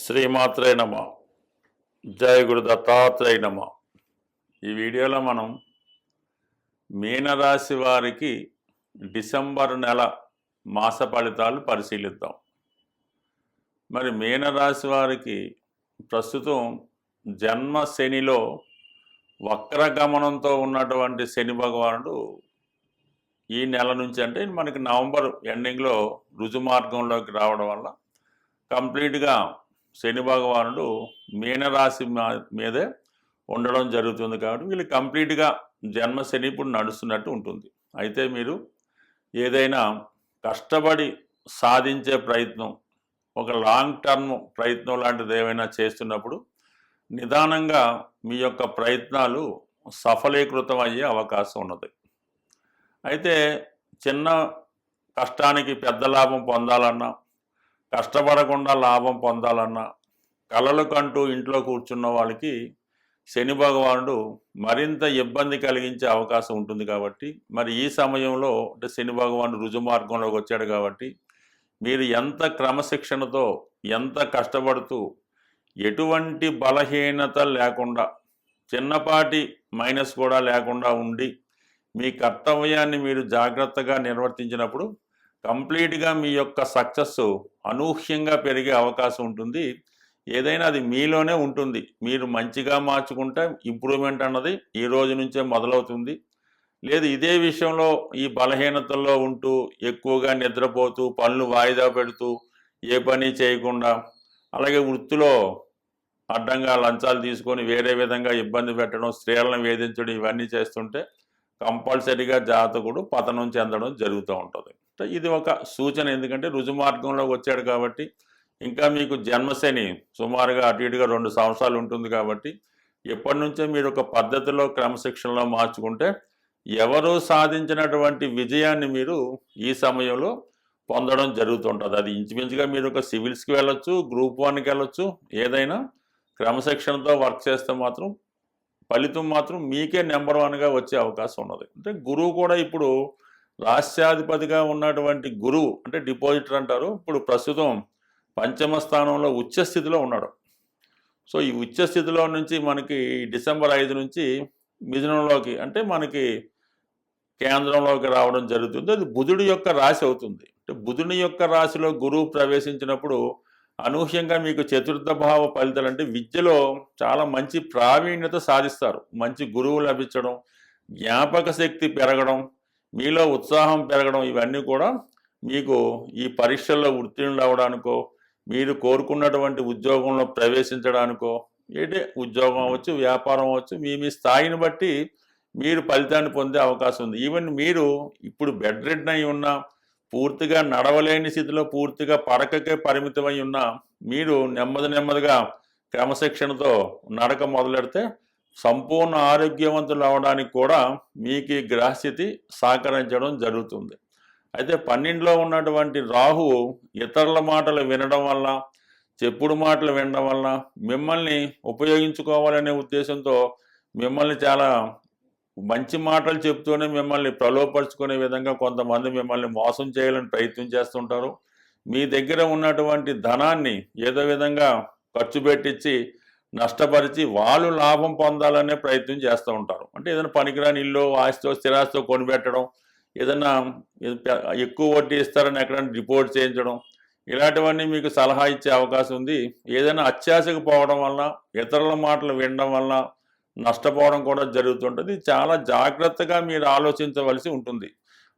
శ్రీమాత్రే నమ. జయ గురు దత్తాత్రేయ నమ. ఈ వీడియోలో మనం మీనరాశి వారికి డిసెంబర్ నెల మాస ఫలితాలు పరిశీలిద్దాం. మరి మీనరాశి వారికి ప్రస్తుతం జన్మ శనిలో వక్రగమనంతో ఉన్నటువంటి శని భగవానుడు ఈ నెల నుంచి, అంటే మనకి నవంబర్ ఎండింగ్లో రుజుమార్గంలోకి రావడం వల్ల కంప్లీట్గా శని భగవానుడు మీనరాశి మీదే ఉండడం జరుగుతుంది. కాబట్టి వీళ్ళు కంప్లీట్గా జన్మ శని ఇప్పుడు నడుస్తున్నట్టు ఉంటుంది. అయితే మీరు ఏదైనా కష్టపడి సాధించే ప్రయత్నం, ఒక లాంగ్ టర్మ్ ప్రయత్నం లాంటిది ఏమైనా చేస్తున్నప్పుడు నిదానంగా మీ యొక్క ప్రయత్నాలు సఫలీకృతం అయ్యే అవకాశం ఉన్నది. అయితే చిన్న కష్టానికి పెద్ద లాభం పొందాలన్నా, కష్టపడకుండా లాభం పొందాలన్నా, కలలు కంటూ ఇంట్లో కూర్చున్న వాళ్ళకి శని భగవానుడు మరింత ఇబ్బంది కలిగించే అవకాశం ఉంటుంది. కాబట్టి మరి ఈ సమయంలో అంటే శని భగవానుడు రుజుమార్గంలోకి వచ్చాడు కాబట్టి మీరు ఎంత క్రమశిక్షణతో, ఎంత కష్టపడుతూ, ఎటువంటి బలహీనత లేకుండా, చిన్నపాటి మైనస్ కూడా లేకుండా ఉండి మీ కర్తవ్యాన్ని మీరు జాగ్రత్తగా నిర్వర్తించినప్పుడు కంప్లీట్గా మీ యొక్క సక్సెస్ అనూహ్యంగా పెరిగే అవకాశం ఉంటుంది. ఏదైనా అది మీలోనే ఉంటుంది. మీరు మంచిగా మార్చుకుంటే ఇంప్రూవ్మెంట్ అన్నది ఈ రోజు నుంచే మొదలవుతుంది. లేదు ఇదే విషయంలో ఈ బలహీనతల్లో ఉంటూ ఎక్కువగా నిద్రపోతూ, పనులు వాయిదా పెడుతూ, ఏ పని చేయకుండా, అలాగే వృత్తిలో అడ్డంగా లంచాలు తీసుకొని వేరే విధంగా ఇబ్బంది పెట్టడం, స్త్రీలను వేధించడం, ఇవన్నీ చేస్తుంటే కంపల్సరీగా జాతకుడు పతనం చెందడం జరుగుతూ ఉంటుంది. ఇది ఒక సూచన. ఎందుకంటే రుజుమార్గంలోకి వచ్చాడు కాబట్టి ఇంకా మీకు జన్మశని సుమారుగా అటు ఇటుగా 2 సంవత్సరాలు ఉంటుంది. కాబట్టి ఎప్పటి నుంచో మీరు ఒక పద్ధతిలో క్రమశిక్షణలో మార్చుకుంటే ఎవరూ సాధించినటువంటి విజయాన్ని మీరు ఈ సమయంలో పొందడం జరుగుతుంటుంది. అది ఇంచుమించుగా మీరు ఒక సివిల్స్కి వెళ్ళొచ్చు, గ్రూప్ 1కి వెళ్ళొచ్చు. ఏదైనా క్రమశిక్షణతో వర్క్ చేస్తే మాత్రం ఫలితం మాత్రం మీకే నెంబర్ 1గా వచ్చే అవకాశం ఉన్నది. అంటే గురువు కూడా ఇప్పుడు రాష్ట్రాధిపతిగా ఉన్నటువంటి గురువు, అంటే డిపాజిటర్ అంటారు, ఇప్పుడు ప్రస్తుతం పంచమ స్థానంలో ఉచ్చ స్థితిలో ఉన్నాడు. సో ఈ ఉచ్చ స్థితిలో నుంచి మనకి డిసెంబర్ 5 నుంచి మిథునంలోకి, అంటే మనకి కేంద్రంలోకి రావడం జరుగుతుంది. అది బుధుడి యొక్క రాశి అవుతుంది. అంటే బుధుని యొక్క రాశిలో గురువు ప్రవేశించినప్పుడు అనూహ్యంగా మీకు చతుర్థ భావ ఫలితాలు, అంటే విద్యలో చాలా మంచి ప్రావీణ్యత సాధిస్తారు. మంచి గురువు లభించడం, జ్ఞాపక శక్తి పెరగడం, మీలో ఉత్సాహం పెరగడం, ఇవన్నీ కూడా మీకు ఈ పరీక్షల్లో ఉత్తీర్ణులు అవ్వడానికో, మీరు కోరుకున్నటువంటి ఉద్యోగంలో ప్రవేశించడానికో, ఏంటి ఉద్యోగం అవ్వచ్చు, వ్యాపారం అవ్వచ్చు, మీ స్థాయిని బట్టి మీరు ఫలితాన్ని పొందే అవకాశం ఉంది. ఈవెన్ మీరు ఇప్పుడు బెడ్ రెడ్ అయి ఉన్నా, పూర్తిగా నడవలేని స్థితిలో పూర్తిగా పడకకే పరిమితమై ఉన్నా, మీరు నెమ్మదిగా క్రమశిక్షణతో నడక మొదలెడితే సంపూర్ణ ఆరోగ్యవంతులు అవడానికి కూడా మీకు ఈ గ్రహస్థితి సహకరించడం జరుగుతుంది. అయితే 12లో ఉన్నటువంటి రాహువు ఇతరుల మాటలు వినడం వల్ల, చెప్పుడు మాటలు వినడం వల్ల మిమ్మల్ని ఉపయోగించుకోవాలనే ఉద్దేశంతో మిమ్మల్ని చాలా మంచి మాటలు చెప్తూనే మిమ్మల్ని ప్రలోభపరుచుకునే విధంగా కొంతమంది మిమ్మల్ని మోసం చేయాలని ప్రయత్నం చేస్తుంటారు. మీ దగ్గర ఉన్నటువంటి ధనాన్ని ఏదో విధంగా ఖర్చు పెట్టించి నష్టపరిచి వాళ్ళు లాభం పొందాలనే ప్రయత్నం చేస్తూ ఉంటారు. అంటే ఏదైనా పనికిరాని ఇల్లు, ఆస్తితో, స్థిరాస్తితో కొనిపెట్టడం, ఏదైనా ఎక్కువ వడ్డీ ఇస్తారని ఎక్కడైనా రిపోర్ట్ చేయించడం, ఇలాంటివన్నీ మీకు సలహా ఇచ్చే అవకాశం ఉంది. ఏదైనా అత్యాశకు పోవడం వల్ల, ఇతరుల మాటలు వినడం వల్ల నష్టపోవడం కూడా జరుగుతుంటుంది. చాలా జాగ్రత్తగా మీరు ఆలోచించవలసి ఉంటుంది.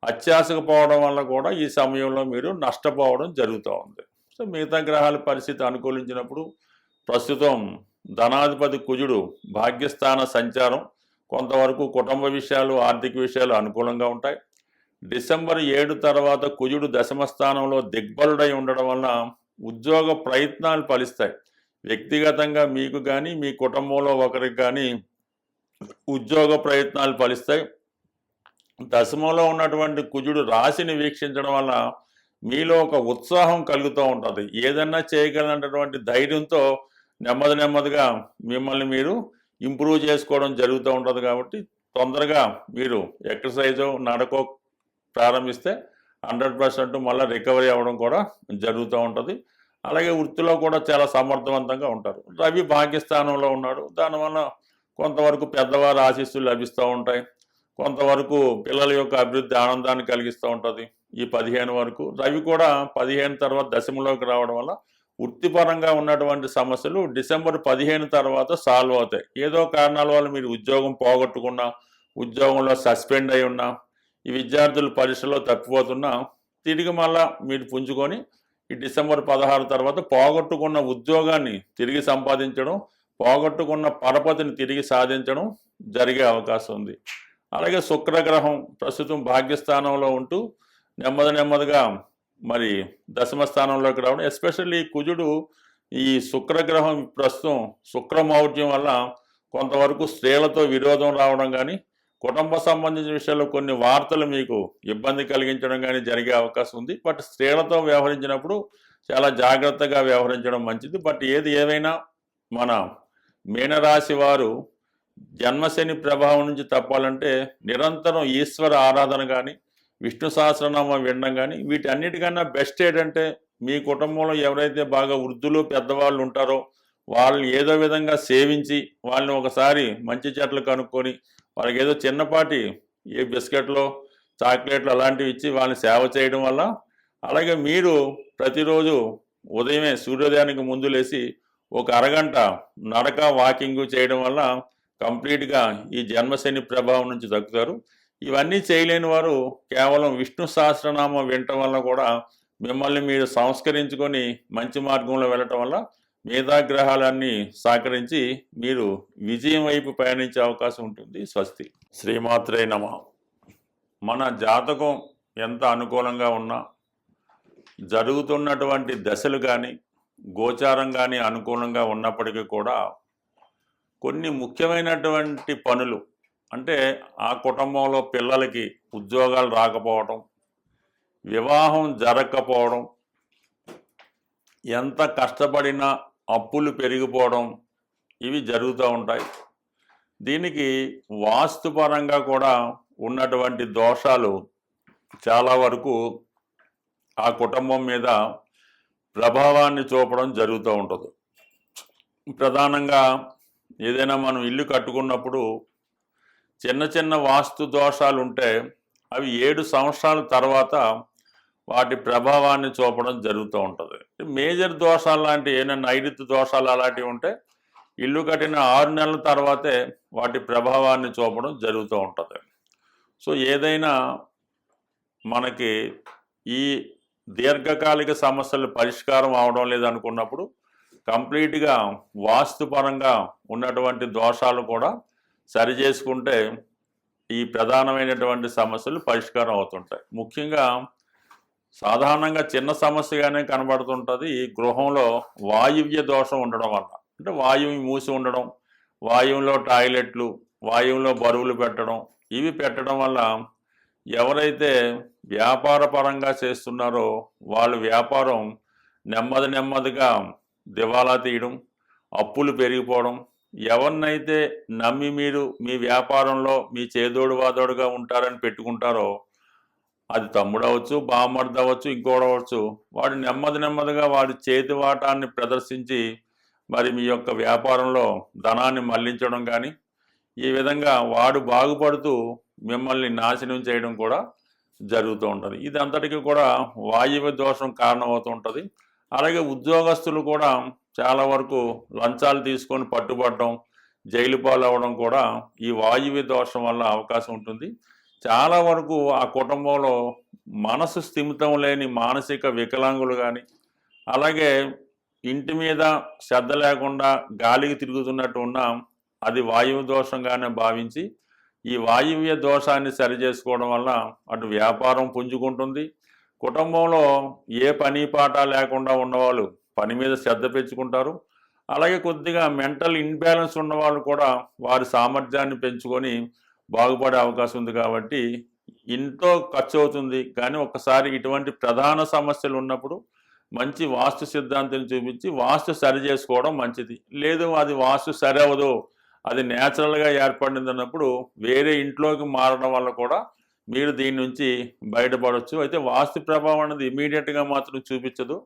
అత్యాశకు పోవడం వల్ల కూడా ఈ సమయంలో మీరు నష్టపోవడం జరుగుతూ ఉంది. సో మిగతా గ్రహాల పరిస్థితి అనుకూలించినప్పుడు ప్రస్తుతం ధనాధిపతి కుజుడు భాగ్యస్థాన సంచారం, కొంతవరకు కుటుంబ విషయాలు, ఆర్థిక విషయాలు అనుకూలంగా ఉంటాయి. డిసెంబర్ 7 తర్వాత కుజుడు దశమ స్థానంలో దిగ్బలుడై ఉండడం వలన ఉద్యోగ ప్రయత్నాలు ఫలిస్తాయి. వ్యక్తిగతంగా మీకు కానీ, మీ కుటుంబంలో ఒకరికి కానీ ఉద్యోగ ప్రయత్నాలు ఫలిస్తాయి. దశమంలో ఉన్నటువంటి కుజుడు రాశిని వీక్షించడం వల్ల మీలో ఒక ఉత్సాహం కలుగుతూ ఉంటుంది. ఏదన్నా చేయగలనటువంటి ధైర్యంతో నెమ్మదిగా మిమ్మల్ని మీరు ఇంప్రూవ్ చేసుకోవడం జరుగుతూ ఉంటుంది. కాబట్టి తొందరగా మీరు ఎక్సర్సైజో, నడకో ప్రారంభిస్తే 100% మళ్ళీ రికవరీ అవ్వడం కూడా జరుగుతూ ఉంటుంది. అలాగే వృత్తిలో కూడా చాలా సమర్థవంతంగా ఉంటారు. రవి భాగ్యస్థానంలో ఉన్నాడు. దానివల్ల కొంతవరకు పెద్దవారి ఆశీస్సులు లభిస్తూ ఉంటాయి. కొంతవరకు పిల్లల యొక్క అభివృద్ధి ఆనందాన్ని కలిగిస్తూ ఉంటుంది. ఈ 15 వరకు రవి కూడా 15 తర్వాత దశమలోకి రావడం వల్ల వృత్తిపరంగా ఉన్నటువంటి సమస్యలు డిసెంబర్ 15 తర్వాత సాల్వ్ అవుతాయి. ఏదో కారణాల వల్ల మీరు ఉద్యోగం పోగొట్టుకున్నా, ఉద్యోగంలో సస్పెండ్ అయి ఉన్నా, ఈ విద్యార్థులు పరీక్షలో తప్పిపోతున్నా తిరిగి మళ్ళా మీరు పుంజుకొని ఈ డిసెంబర్ 16 తర్వాత పోగొట్టుకున్న ఉద్యోగాన్ని తిరిగి సంపాదించడం, పోగొట్టుకున్న పరపతిని తిరిగి సాధించడం జరిగే అవకాశం ఉంది. అలాగే శుక్రగ్రహం ప్రస్తుతం భాగ్యస్థానంలో ఉంటూ నెమ్మదిగా మరి దశమ స్థానంలోకి రావడం, ఎస్పెషల్లీ కుజుడు ఈ శుక్రగ్రహం ప్రస్తుతం శుక్రమౌఢ్యం వల్ల కొంతవరకు స్త్రీలతో విరోధం రావడం కానీ, కుటుంబ సంబంధించిన విషయాల్లో కొన్ని వార్తలు మీకు ఇబ్బంది కలిగించడం కానీ జరిగే అవకాశం ఉంది. బట్ స్త్రీలతో వ్యవహరించినప్పుడు చాలా జాగ్రత్తగా వ్యవహరించడం మంచిది. బట్ ఏది ఏవైనా మన మీనరాశి వారు జన్మశని ప్రభావం నుంచి తప్పాలంటే నిరంతరం ఈశ్వర ఆరాధన కానీ, విష్ణు సహస్రనామం వినడం కానీ, వీటన్నిటికన్నా బెస్ట్ ఏంటంటే మీ కుటుంబంలో ఎవరైతే బాగా వృద్ధులు పెద్దవాళ్ళు ఉంటారో వాళ్ళని ఏదో విధంగా సేవించి వాళ్ళని ఒకసారి మంచి చెట్లు కనుక్కొని వాళ్ళకి ఏదో చిన్నపాటి ఏ బిస్కెట్లు చాక్లెట్లు అలాంటివి ఇచ్చి వాళ్ళని సేవ చేయడం వల్ల, అలాగే మీరు ప్రతిరోజు ఉదయమే సూర్యోదయానికి ముందు లేచి ఒక అరగంట నడక వాకింగ్ చేయడం వల్ల కంప్లీట్గా ఈ జన్మశని ప్రభావం నుంచి తగ్గుతారు. ఇవన్నీ చేయలేని వారు కేవలం విష్ణు సహస్రనామం వినటం వల్ల కూడా మిమ్మల్ని మీరు సంస్కరించుకొని మంచి మార్గంలో వెళ్ళటం వల్ల మిగతా గ్రహాలన్నీ సహకరించి మీరు విజయం వైపు పయనించే అవకాశం ఉంటుంది. స్వస్తి. శ్రీమాత్రే నమః. మన జాతకం ఎంత అనుకూలంగా ఉన్నా, జరుగుతున్నటువంటి దశలు కానీ గోచారం కానీ అనుకూలంగా ఉన్నప్పటికీ కూడా కొన్ని ముఖ్యమైనటువంటి పనులు, అంటే ఆ కుటుంబంలో పిల్లలకి ఉద్యోగాలు రాకపోవడం, వివాహం జరగకపోవడం, ఎంత కష్టపడినా అప్పులు పెరిగిపోవడం, ఇవి జరుగుతూ ఉంటాయి. దీనికి వాస్తుపరంగా కూడా ఉన్నటువంటి దోషాలు చాలా వరకు ఆ కుటుంబం మీద ప్రభావాన్ని చూపడం జరుగుతూ ఉంటుంది. ప్రధానంగా ఏదైనా మనం ఇల్లు కట్టుకున్నప్పుడు చిన్న వాస్తు దోషాలు ఉంటే అవి 7 సంవత్సరాల తర్వాత వాటి ప్రభావాన్ని చూపడం జరుగుతూ ఉంటుంది. మేజర్ దోషాలు లాంటి ఏమైనా నైరుతి దోషాలు అలాంటివి ఉంటే ఇల్లు కట్టిన 6 నెలల తర్వాతే వాటి ప్రభావాన్ని చూపడం జరుగుతూ ఉంటుంది. సో ఏదైనా మనకి ఈ దీర్ఘకాలిక సమస్యలు పరిష్కారం అవడం లేదనుకున్నప్పుడు కంప్లీట్గా వాస్తుపరంగా ఉన్నటువంటి దోషాలు కూడా సరిచేసుకుంటే ఈ ప్రధానమైనటువంటి సమస్యలు పరిష్కారం అవుతుంటాయి. ముఖ్యంగా సాధారణంగా చిన్న సమస్యగానే కనబడుతుంటుంది. ఈ గృహంలో వాయువ్య దోషం ఉండడం వల్ల, అంటే వాయువు మూసి ఉండడం, వాయువులో టాయిలెట్లు, వాయువులో బరువులు పెట్టడం, ఇవి పెట్టడం వల్ల ఎవరైతే వ్యాపార పరంగా చేస్తున్నారో వాళ్ళు వ్యాపారం నెమ్మదిగా దివాలా తీయడం, అప్పులు పెరిగిపోవడం, ఎవరినైతే నమ్మి మీరు మీ వ్యాపారంలో మీ చేదోడు వాదోడుగా ఉంటారని పెట్టుకుంటారో, అది తమ్ముడు అవ్వచ్చు, బామ్మర్ది అవ్వచ్చు, ఇంకోటి అవ్వచ్చు, వాడు నెమ్మదిగా వాడి చేతి వాటాన్ని ప్రదర్శించి మరి మీ యొక్క వ్యాపారంలో ధనాన్ని మళ్లించడం కానీ, ఈ విధంగా వాడు బాగుపడుతూ మిమ్మల్ని నాశనం చేయడం కూడా జరుగుతూ ఉంటుంది. ఇదంతటికీ కూడా వాయువ్య దోషం కారణమవుతూ ఉంటుంది. అలాగే ఉద్యోగస్తులు కూడా చాలా వరకు లంచాలు తీసుకొని పట్టుబడడం, జైలు పాలవడం కూడా ఈ వాయువ్య దోషం వల్ల అవకాశం ఉంటుంది. చాలా వరకు ఆ కుటుంబంలో మనసు స్థిమితం లేని మానసిక వికలాంగులు కానీ, అలాగే ఇంటి మీద శ్రద్ధ లేకుండా గాలికి తిరుగుతున్నట్టు ఉన్నా అది వాయువు దోషంగానే భావించి ఈ వాయువ్య దోషాన్ని సరిచేసుకోవడం వల్ల అటు వ్యాపారం పుంజుకుంటుంది, కుటుంబంలో ఏ పని పాట లేకుండా ఉన్నవాళ్ళు పని మీద శ్రద్ధ పెంచుకుంటారు. అలాగే కొద్దిగా మెంటల్ ఇన్బ్యాలెన్స్ ఉన్నవాళ్ళు కూడా వారి సామర్థ్యాన్ని పెంచుకొని బాగుపడే అవకాశం ఉంది. కాబట్టి ఎంతో ఖర్చు అవుతుంది, కానీ ఒక్కసారి ఇటువంటి ప్రధాన సమస్యలు ఉన్నప్పుడు మంచి వాస్తు సిద్ధాంతం చూపించి వాస్తు సరి చేసుకోవడం మంచిది. లేదు అది వాస్తు సరి అవ్వదు, అది న్యాచురల్గా ఏర్పడింది అన్నప్పుడు వేరే ఇంట్లోకి మారడం వల్ల కూడా మీరు దీని నుంచి బయటపడవచ్చు. అయితే వాస్తు ప్రభావం అనేది ఇమీడియట్గా మాత్రం చూపించదు.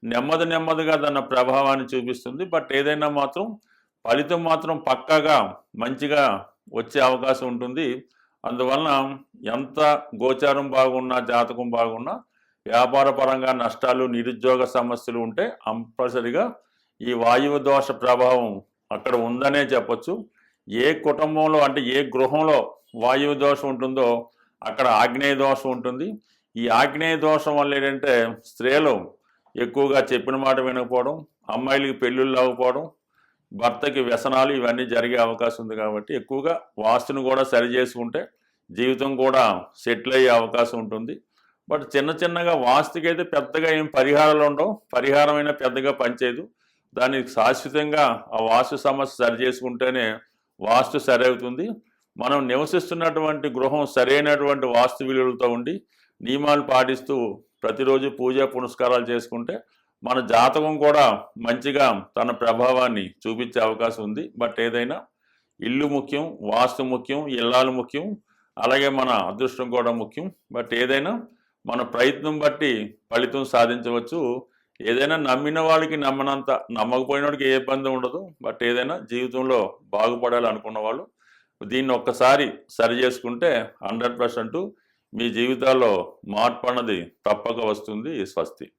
నెమ్మది నెమ్మదిగా దాని ప్రభావాన్ని చూపిస్తుంది. బట్ ఏదైనా మాత్రం ఫలితం మాత్రం పక్కాగా మంచిగా వచ్చే అవకాశం ఉంటుంది. అందువలన ఎంత గోచారం బాగున్నా, జాతకం బాగున్నా, వ్యాపార పరంగా నష్టాలు, నిరుద్యోగ సమస్యలు ఉంటే కంపల్సరిగా ఈ వాయువు దోష ప్రభావం అక్కడ ఉందనే చెప్పొచ్చు. ఏ కుటుంబంలో అంటే ఏ గృహంలో వాయువు దోషం ఉంటుందో అక్కడ ఆగ్నేయ దోషం ఉంటుంది. ఈ ఆగ్నేయ దోషం వల్ల ఏంటంటే స్త్రీలు ఎక్కువగా చెప్పిన మాట వినకపోవడం, అమ్మాయిలకి పెళ్ళిళ్ళు అవ్వకపోవడం, భర్తకి వ్యసనాలు ఇవన్నీ జరిగే అవకాశం ఉంది. కాబట్టి ఎక్కువగా వాస్తుని కూడా సరి చేసుకుంటే జీవితం కూడా సెటిల్ అయ్యే అవకాశం ఉంటుంది. బట్ చిన్న చిన్నగా వాస్తుకైతే పెద్దగా ఏం పరిహారాలు ఉండవు. పరిహారమైనా పెద్దగా పనిచేయదు. దానికి శాశ్వతంగా ఆ వాస్తు సమస్య సరి చేసుకుంటేనే వాస్తు సరి అవుతుంది. మనం నివసిస్తున్నటువంటి గృహం సరైనటువంటి వాస్తు విలువలతో ఉండి నియమాలు పాటిస్తూ ప్రతిరోజు పూజ పునస్కారాలు చేసుకుంటే మన జాతకం కూడా మంచిగా తన ప్రభావాన్ని చూపించే అవకాశం ఉంది. బట్ ఏదైనా ఇల్లు ముఖ్యం, వాస్తు ముఖ్యం, ఇల్లాలు ముఖ్యం, అలాగే మన అదృష్టం కూడా ముఖ్యం. బట్ ఏదైనా మన ప్రయత్నం బట్టి ఫలితం సాధించవచ్చు. ఏదైనా నమ్మిన వాళ్ళకి నమ్మనంత, నమ్మకపోయిన వాడికి ఏ ఇబ్బంది ఉండదు. బట్ ఏదైనా జీవితంలో బాగుపడాలి అనుకున్న వాళ్ళు దీన్ని ఒక్కసారి సరి చేసుకుంటే 100% మీ జీవితాల్లో మార్పు అన్నది తప్పక వస్తుంది. స్వస్తి.